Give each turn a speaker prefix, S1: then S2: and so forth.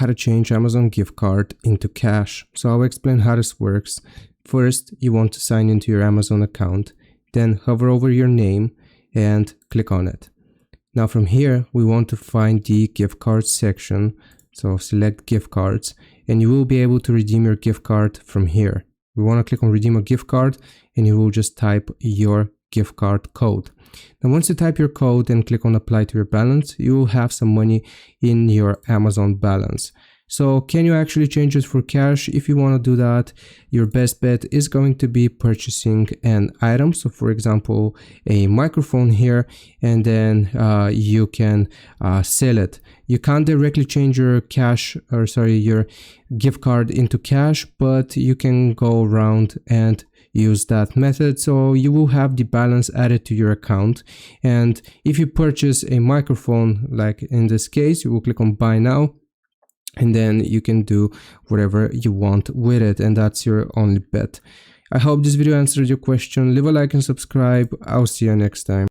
S1: how to change Amazon gift card into cash. So I'll explain how this works. First, you want to sign into your Amazon account, then hover over your name and click on it. Now from here, we want to find the gift cards section. So select gift cards and you will be able to redeem your gift card from here. We want to click on redeem a gift card and you will just type your gift card code. Now once you type your code and click on apply to your balance, you will have some money in your Amazon balance. So can you actually change it for cash? If you want to do that, your best bet is going to be purchasing an item. So for example, a microphone here, and then you can sell it. You can't directly change your your gift card into cash, but you can go around and use that method. So you will have the balance added to your account. And if you purchase a microphone, like in this case, you will click on buy now, and then you can do whatever you want with it, and that's your only bet. I hope this video answered your question. Leave a like and subscribe. I'll see you next time.